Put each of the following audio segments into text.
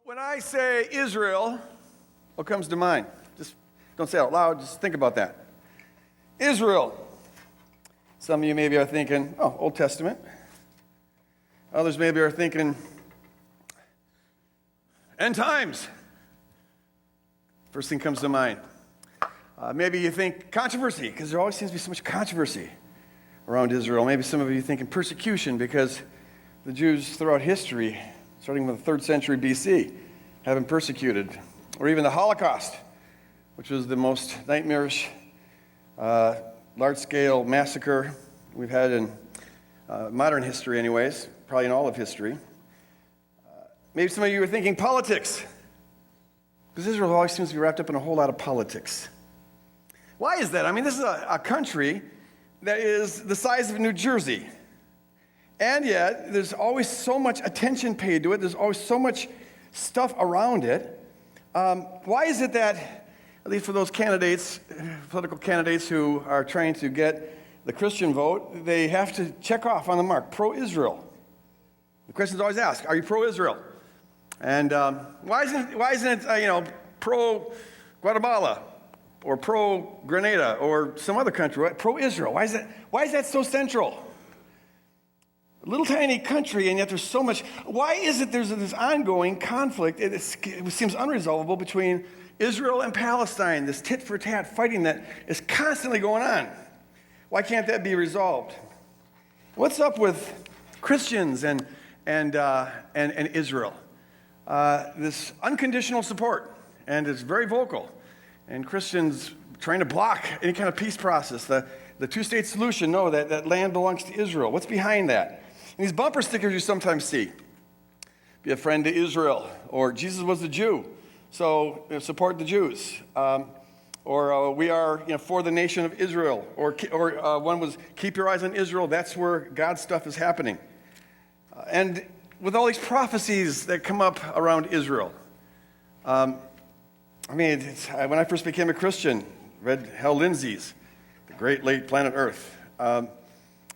When I say Israel, what comes to mind? Just don't say it out loud, just think about that. Israel. Some of you maybe are thinking, oh, Old Testament. Others maybe are thinking, end times. First thing comes to mind. Maybe you think controversy, because there always seems to be so much controversy around Israel. Maybe some of you thinking persecution, because the Jews throughout history, starting with the 3rd century BC, have been persecuted. Or even the Holocaust, which was the most nightmarish, large-scale massacre we've had in modern history anyways, probably in all of history. Maybe some of you are thinking politics, because Israel always seems to be wrapped up in a whole lot of politics. Why is that? I mean, this is a country that is the size of New Jersey. And yet, there's always so much attention paid to it. There's always so much stuff around it. Why is it that, at least for those candidates, political candidates who are trying to get the Christian vote, they have to check off on the mark, pro-Israel? The question's always asked, are you pro-Israel? And why isn't it pro-Guatemala or pro-Grenada or some other country, right? Pro-Israel? Why is that so central? A little tiny country, and yet there's so much. Why is it there's this ongoing conflict? It seems unresolvable between Israel and Palestine, this tit-for-tat fighting that is constantly going on. Why can't that be resolved? What's up with Christians and Israel? This unconditional support, and it's very vocal. And Christians trying to block any kind of peace process. The two-state solution, no, that land belongs to Israel. What's behind that? And these bumper stickers you sometimes see. Be a friend to Israel, or Jesus was a Jew, so support the Jews. Or we are for the nation of Israel. Or one was keep your eyes on Israel, that's where God's stuff is happening. And with all these prophecies that come up around Israel, when I first became a Christian, read Hal Lindsey's The Great Late Planet Earth.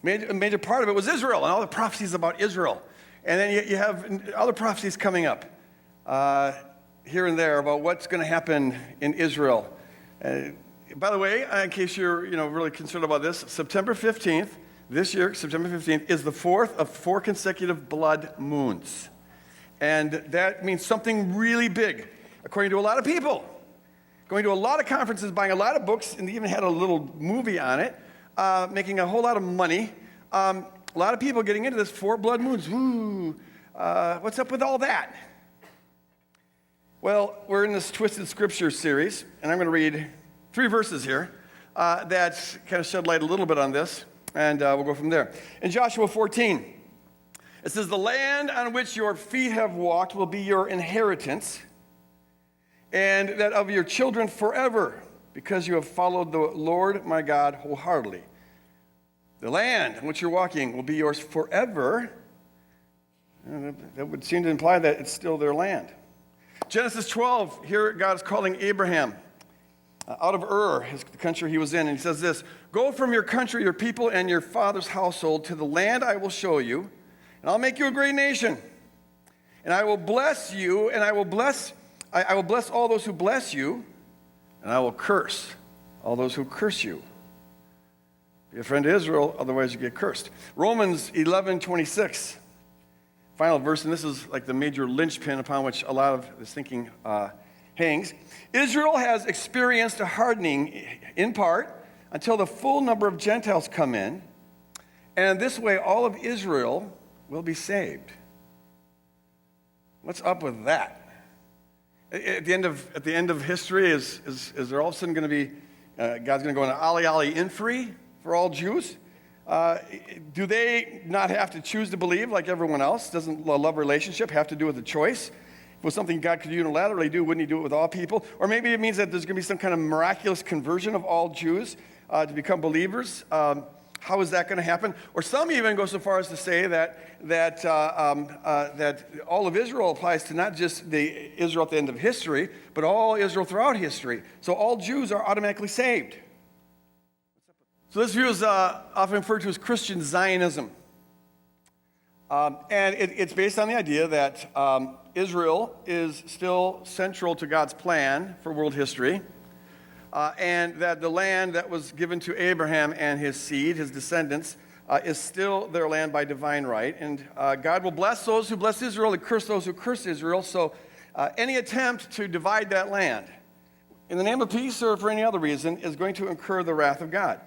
A major part of it was Israel and all the prophecies about Israel. And then you have other prophecies coming up here and there about what's going to happen in Israel. By the way, in case you're really concerned about this, September 15th, this year, September 15th, is the 4th of 4 consecutive blood moons. And that means something really big, according to a lot of people. Going to a lot of conferences, buying a lot of books, and they even had a little movie on it, making a whole lot of money. A lot of people getting into this 4 blood moons. Ooh, what's up with all that? Well, we're in this Twisted Scripture series, and I'm going to read 3 verses here that kind of shed light a little bit on this, and we'll go from there. In Joshua 14, it says, "The land on which your feet have walked will be your inheritance, and that of your children forever, because you have followed the Lord my God wholeheartedly." The land on which you're walking will be yours forever. That would seem to imply that it's still their land. Genesis 12, here God is calling Abraham out of Ur, the country he was in, and he says this, "Go from your country, your people, and your father's household to the land I will show you, and I'll make you a great nation. And I will bless you, and I will bless all those who bless you, and I will curse all those who curse you. Be a friend to Israel, otherwise you get cursed." Romans 11:26, final verse, and this is like the major linchpin upon which a lot of this thinking hangs. "Israel has experienced a hardening in part until the full number of Gentiles come in, and this way all of Israel will be saved." What's up with that? At the end of history, is there all of a sudden going to be God's going to go on an Ali in free for all Jews? Do they not have to choose to believe like everyone else? Doesn't a love relationship have to do with a choice? If it was something God could unilaterally do, wouldn't he do it with all people? Or maybe it means that there's going to be some kind of miraculous conversion of all Jews to become believers. How is that going to happen? Or some even go so far as to say that all of Israel applies to not just the Israel at the end of history, but all Israel throughout history. So all Jews are automatically saved. So this view is often referred to as Christian Zionism. And it's based on the idea that Israel is still central to God's plan for world history, and that the land that was given to Abraham and his seed, his descendants, is still their land by divine right. And God will bless those who bless Israel and curse those who curse Israel. So any attempt to divide that land in the name of peace or for any other reason is going to incur the wrath of God.